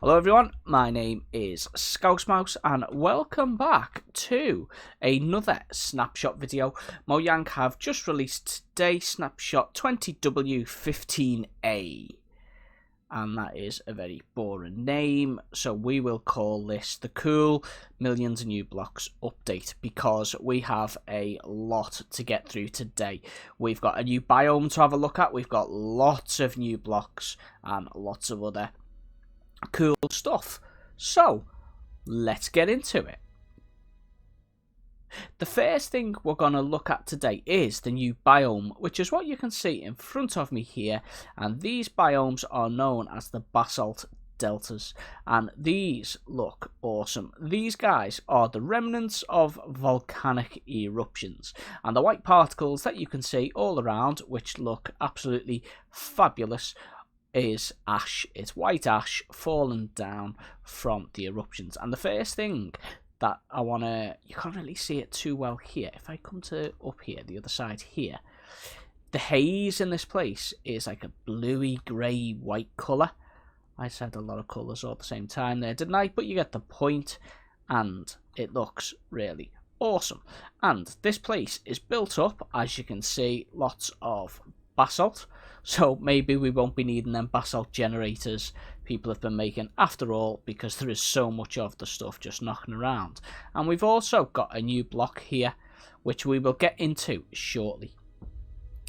Hello everyone, my name is Scousmouse and welcome back to another Snapshot video. Mojang have just released today Snapshot 20W15A, and that is a very boring name, so we will call this the cool millions of new blocks update because we have a lot to get through today. We've got a new biome to have a look at, we've got lots of new blocks and lots of other cool stuff. So let's get into it. The first thing we're going to look at today is the new biome, which is what you can see in front of me here, and these biomes are known as the Basalt Deltas, and these look awesome. These guys are the remnants of volcanic eruptions, and the white particles that you can see all around, which look absolutely fabulous, is ash. It's white ash falling down from the eruptions. And the first thing that I want to, you can't really see it too well here, if I come to up here, the other side here, the haze in this place is like a bluey grey white colour. I said a lot of colours all at the same time there, didn't I? But you get the point, and it looks really awesome. And this place is built up, as you can see, lots of basalt, so maybe we won't be needing them basalt generators people have been making after all, because there is so much of the stuff just knocking around. And we've also got a new block here which we will get into shortly.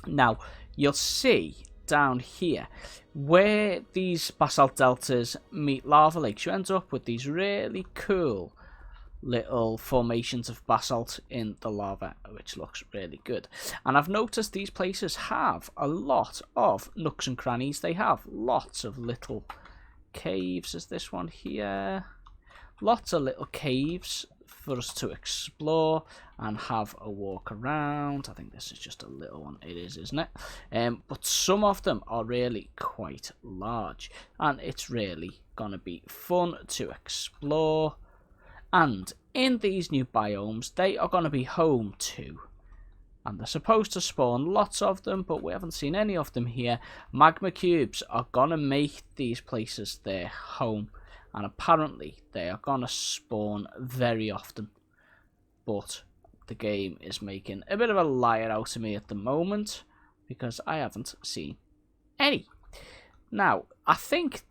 Now you'll see down here where these basalt deltas meet lava lakes, you end up with these really cool little formations of basalt in the lava, which looks really good. And I've noticed these places have a lot of nooks and crannies. They have lots of little caves, as this one here, lots of little caves for us to explore and have a walk around. I think this is just a little one. It is, isn't it? But some of them are really quite large, and it's really gonna be fun to explore. And in these new biomes, they are going to be home to, and they're supposed to spawn lots of them, but we haven't seen any of them here. Magma cubes are going to make these places their home, and apparently they are going to spawn very often. But the game is making a bit of a liar out of me at the moment, because I haven't seen any. Now, I think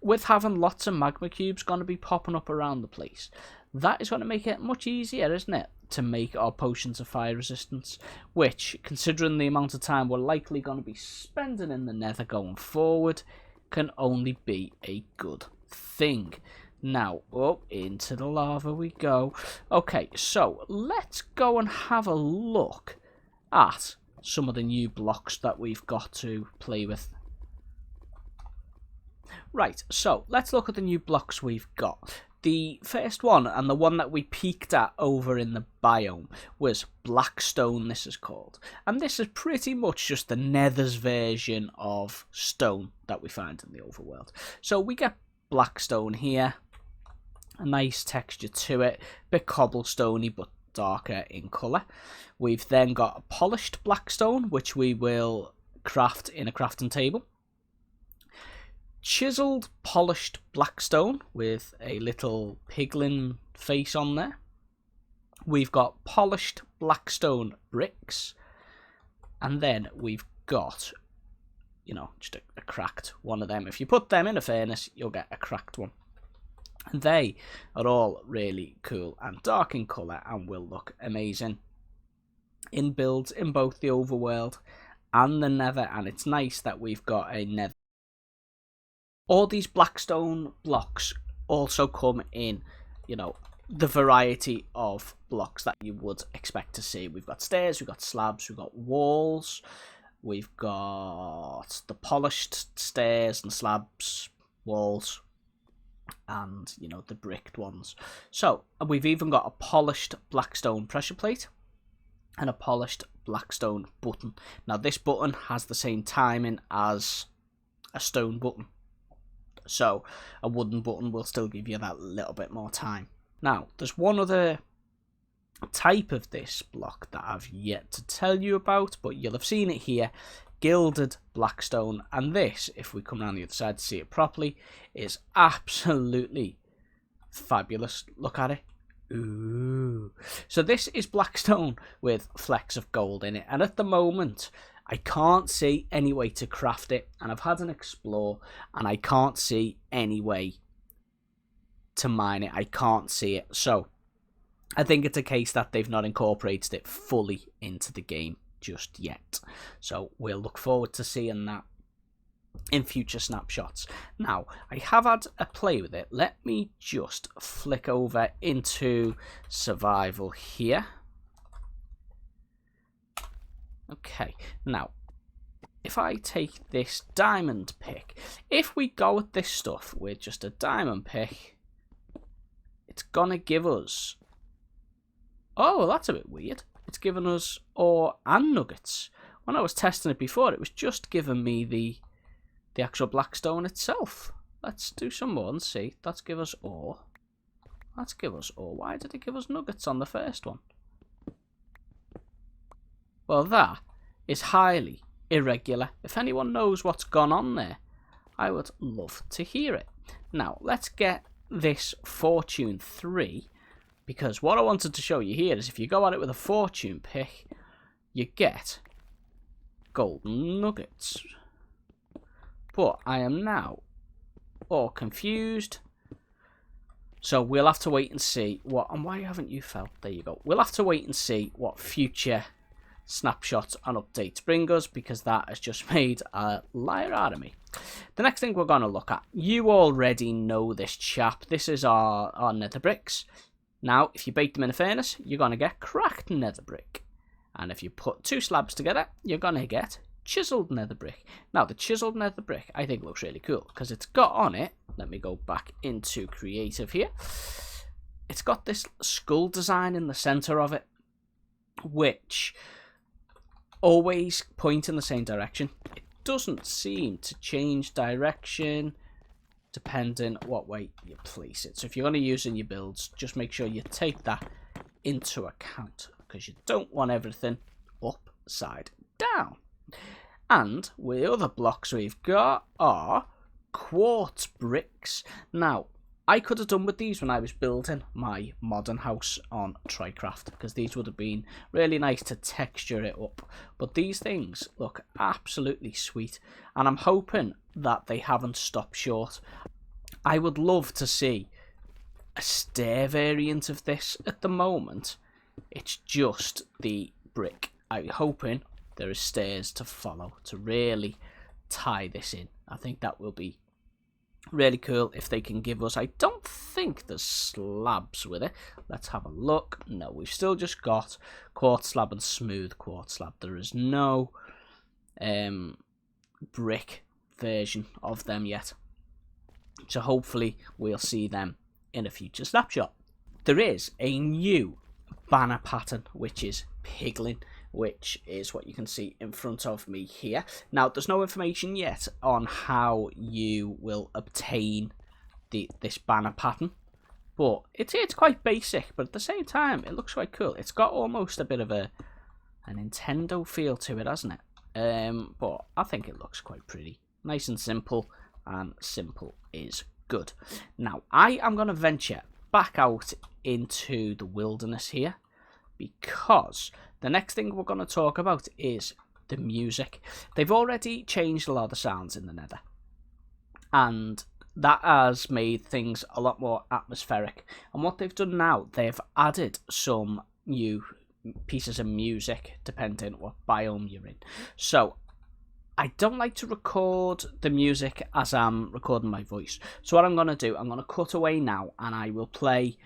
with having lots of magma cubes going to be popping up around the place, that is going to make it much easier, isn't it, to make our potions of fire resistance, which, considering the amount of time we're likely going to be spending in the nether going forward, can only be a good thing. Now, up into the lava we go. Okay, so let's go and have a look at some of the new blocks that we've got to play with. Right, so let's look at the new blocks we've got. The first one, and the one that we peeked at over in the biome, was blackstone, this is called. And this is pretty much just the nether's version of stone that we find in the overworld. So we get blackstone here, a nice texture to it, bit cobblestoney but darker in colour. We've then got polished blackstone, which we will craft in a crafting table. Chiselled polished blackstone with a little piglin face on there. We've got polished blackstone bricks, and then we've got, you know, just a cracked one of them. If you put them in a furnace, you'll get a cracked one. And they are all really cool and dark in colour and will look amazing in builds in both the overworld and the nether. And it's nice that we've got a nether. All these blackstone blocks also come in, you know, the variety of blocks that you would expect to see. We've got stairs, we've got slabs, we've got walls, we've got the polished stairs and slabs, walls, and, you know, the bricked ones. So we've even got a polished blackstone pressure plate and a polished blackstone button. Now this button has the same timing as a stone button, so a wooden button will still give you that little bit more time. Now, there's one other type of this block that I've yet to tell you about, but you'll have seen it here. gilded blackstone, and this, if we come around the other side to see it properly, is absolutely fabulous. Look at it. Ooh. So this is blackstone with flecks of gold in it, and at the moment I can't see any way to craft it, and I've had an explore and I can't see any way to mine it. I can't see it, so I think it's a case that they've not incorporated it fully into the game just yet. So we'll look forward to seeing that in future snapshots. Now, I have had a play with it. Let me just flick over into survival here. Okay, now, if I take this diamond pick, if we go with this stuff with just a diamond pick, it's gonna give us... Oh, well, that's a bit weird. It's given us ore and nuggets. When I was testing it before, it was just giving me the actual blackstone itself. Let's do some more and see. Let's give us ore. Let's give us ore. Why did it give us nuggets on the first one? Well, that is highly irregular. If anyone knows what's gone on there, I would love to hear it. Now, let's get this fortune 3, because what I wanted to show you here is if you go at it with a fortune pick, you get golden nuggets. But I am now all confused, so we'll have to wait and see what... And why haven't you fell? There you go. We'll have to wait and see what future snapshots and updates bring us, because that has just made a liar out of me. The next thing we're going to look at, you already know this chap. This is our nether bricks. Now, if you bake them in a furnace, you're going to get cracked nether brick. And if you put 2 slabs together, you're going to get chiselled nether brick. Now, the chiselled nether brick, I think, looks really cool, because it's got on it... Let me go back into creative here. It's got this skull design in the centre of it, which always point in the same direction. It doesn't seem to change direction depending what way you place it. So if you're going to use in your builds, just make sure you take that into account, because you don't want everything upside down. And the other blocks we've got are quartz bricks. Now, I could have done with these when I was building my modern house on Trycraft, because these would have been really nice to texture it up. But these things look absolutely sweet, and I'm hoping that they haven't stopped short. I would love to see a stair variant of this. At the moment, it's just the brick. I'm hoping there are stairs to follow to really tie this in. I think that will be really cool if they can give us... I don't think there's slabs with it. Let's have a look. No, we've still just got quartz slab and smooth quartz slab. There is no brick version of them yet. So hopefully we'll see them in a future snapshot. There is a new banner pattern, which is piglin, which is what you can see in front of me here. Now, there's no information yet on how you will obtain this banner pattern, but it's quite basic, but at the same time, it looks quite cool. It's got almost a bit of a Nintendo feel to it, hasn't it? But I think it looks quite pretty. Nice and simple is good. Now, I am going to venture back out into the wilderness here, because the next thing we're going to talk about is the music. They've already changed a lot of the sounds in the nether, and that has made things a lot more atmospheric. And what they've done now, they've added some new pieces of music depending what biome you're in. So I don't like to record the music as I'm recording my voice. So what I'm going to do, I'm going to cut away now, and I will play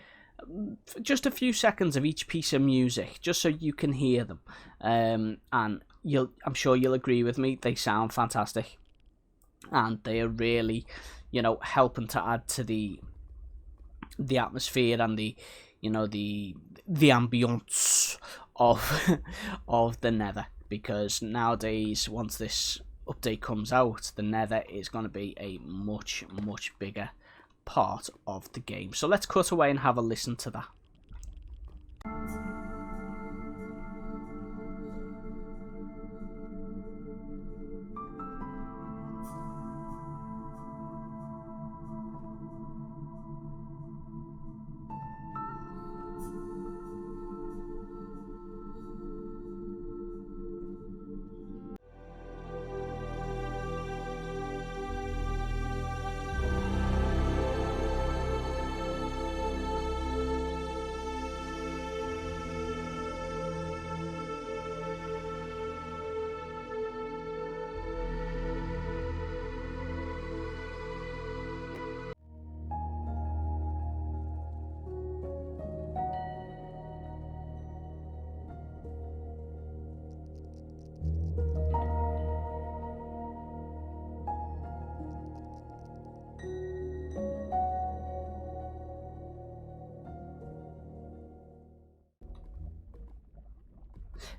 just a few seconds of each piece of music, just so you can hear them. And I'm sure you'll agree with me, they sound fantastic, and they are really, helping to add to the atmosphere and the ambience of the nether. Because nowadays, once this update comes out, the nether is going to be a much bigger part of the game. So let's cut away and have a listen to that.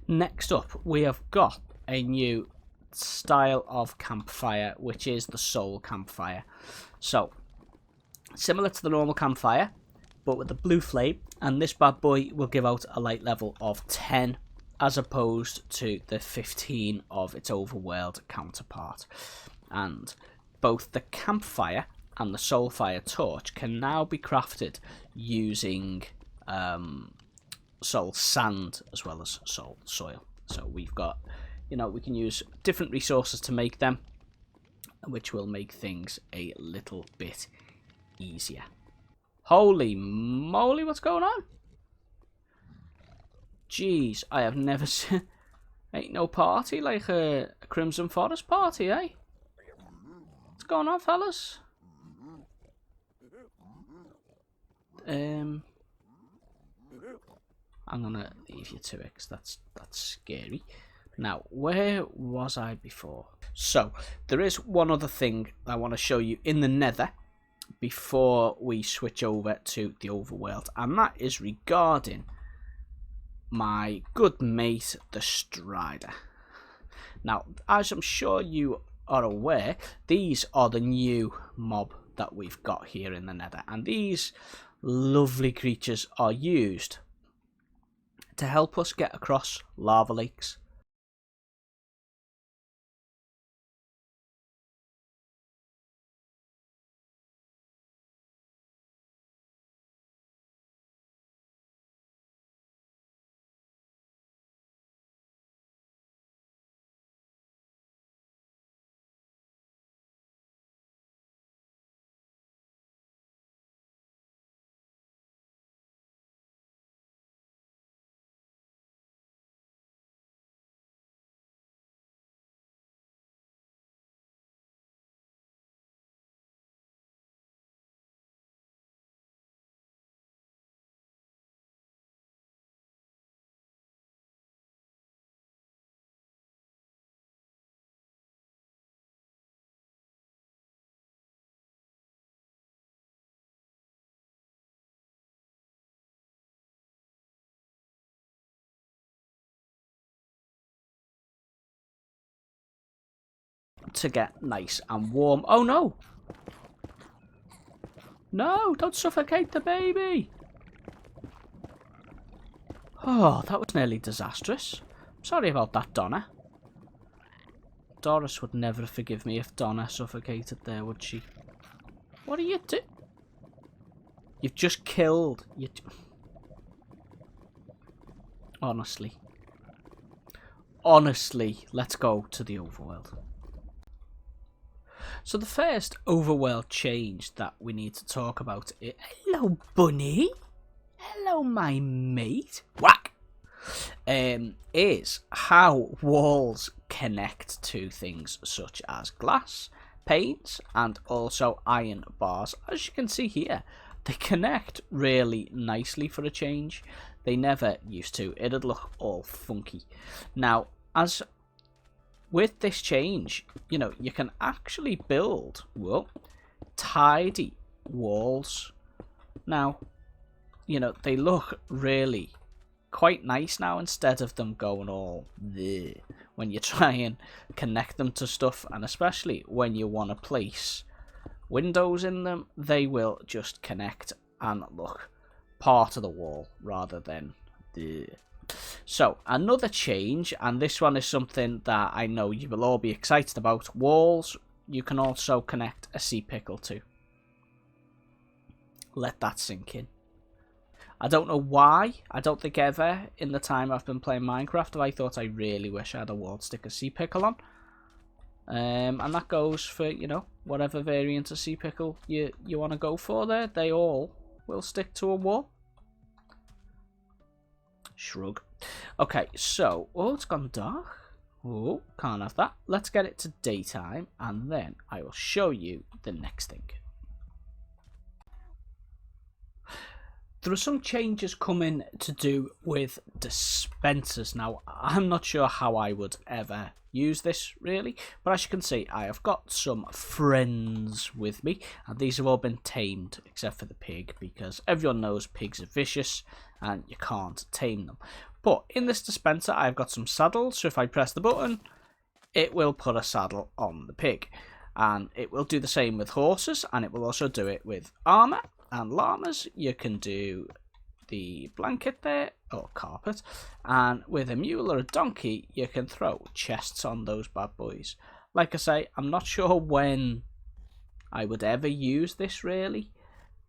Next up, we have got a new style of campfire, which is the soul campfire. So, similar to the normal campfire, but with the blue flame, and this bad boy will give out a light level of 10, as opposed to the 15 of its overworld counterpart. And both the campfire and the soulfire torch can now be crafted using soul sand as well as soul soil. So we've got, we can use different resources to make them, which will make things a little bit easier. Holy moly, what's going on? Jeez, I have never seen... Ain't no party like a Crimson Forest party, eh? What's going on, fellas? I'm gonna leave you to it, because that's scary. Now, where was I before? So, there is one other thing I want to show you in the nether before we switch over to the overworld, and that is regarding my good mate, the Strider. Now, as I'm sure you are aware, these are the new mob that we've got here in the nether, and these lovely creatures are used to help us get across lava lakes. To get nice and warm. Oh no! No, don't suffocate the baby! Oh, that was nearly disastrous. Sorry about that, Donna. Doris would never forgive me if Donna suffocated there, would she? What are you doing? You've just killed. Honestly, let's go to the overworld. So the first overworld change that we need to talk about is... Hello, bunny. Hello, my mate. Whack! Is how walls connect to things such as glass, panes, and also iron bars. As you can see here, they connect really nicely for a change. They never used to. It'd look all funky. Now, as... with this change, you can actually build, tidy walls. Now, they look really quite nice now instead of them going all there when you try and connect them to stuff, and especially when you want to place windows in them, they will just connect and look part of the wall rather than the... So, another change, and this one is something that I know you will all be excited about. Walls, you can also connect a sea pickle to. Let that sink in. I don't know why. I don't think ever in the time I've been playing Minecraft have I thought I really wish I had a wall to stick a sea pickle on. And that goes for, whatever variant of sea pickle you want to go for there. They all will stick to a wall. Shrug. Okay, so... Oh, it's gone dark. Oh, can't have that. Let's get it to daytime, and then I will show you the next thing. There are some changes coming to do with dispensers. Now, I'm not sure how I would ever use this, really. But as you can see, I have got some friends with me. And these have all been tamed, except for the pig. Because everyone knows pigs are vicious and you can't tame them. But in this dispenser, I've got some saddles. So if I press the button, it will put a saddle on the pig. And it will do the same with horses, and it will also do it with armor and llamas. You can do the blanket there, or carpet, and with a mule or a donkey, you can throw chests on those bad boys. Like I say, I'm not sure when I would ever use this really,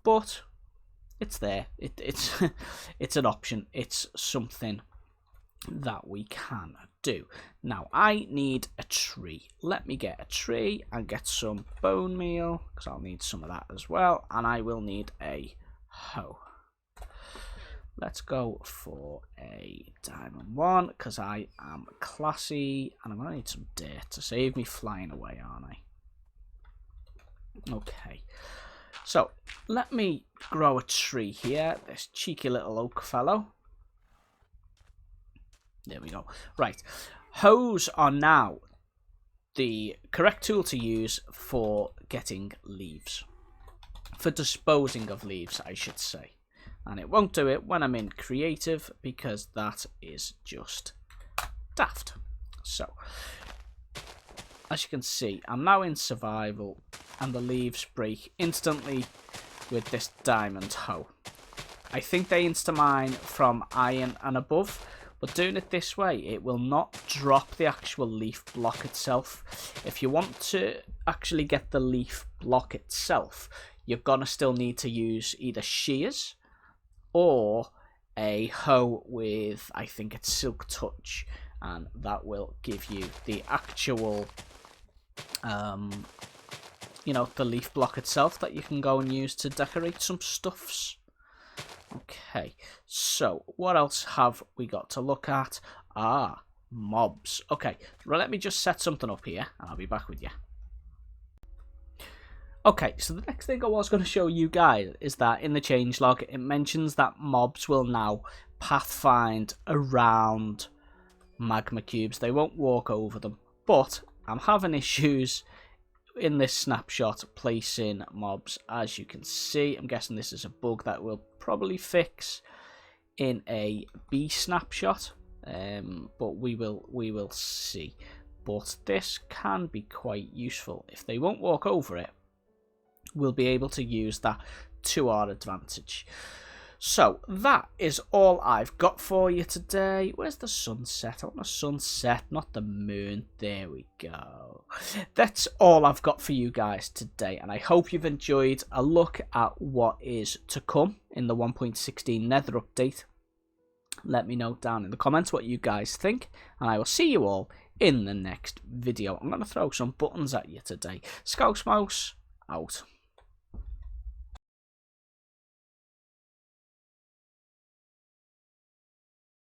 but it's there. It's it's an option. It's something that we can do. Now I need a tree. Let me get a tree and get some bone meal, because I'll need some of that as well, and I will need a hoe. Let's go for a diamond one, because I am classy, and I'm going to need some dirt to save me flying away, aren't I? Okay, so let me grow a tree here, this cheeky little oak fellow. There we go. Right, hoes are now the correct tool to use for getting leaves. For disposing of leaves, I should say. And it won't do it when I'm in creative, because that is just daft. So, as you can see, I'm now in survival, and the leaves break instantly with this diamond hoe. I think they insta-mine from iron and above, but doing it this way, it will not drop the actual leaf block itself. If you want to actually get the leaf block itself, you're going to still need to use either shears or a hoe with, I think it's silk touch, and that will give you the actual, you know, the leaf block itself that you can go and use to decorate some stuffs. Okay, so what else have we got to look at? Ah, mobs. Okay, well, let me just set something up here, and I'll be back with you. Okay, so the next thing I was going to show you guys is that in the changelog, it mentions that mobs will now pathfind around magma cubes. They won't walk over them, but I'm having issues in this snapshot placing mobs. As you can see, I'm guessing this is a bug that we'll probably fix in a B snapshot, but we will see. But this can be quite useful. If they won't walk over it, we'll be able to use that to our advantage. So that is all I've got for you today. Where's the sunset? I want a sunset, not the moon. There we go. That's all I've got for you guys today, and I hope you've enjoyed a look at what is to come in the 1.16 nether update. Let me know down in the comments what you guys think, and I will see you all in the next video. I'm going to throw some buttons at you today. Scouse Mouse out.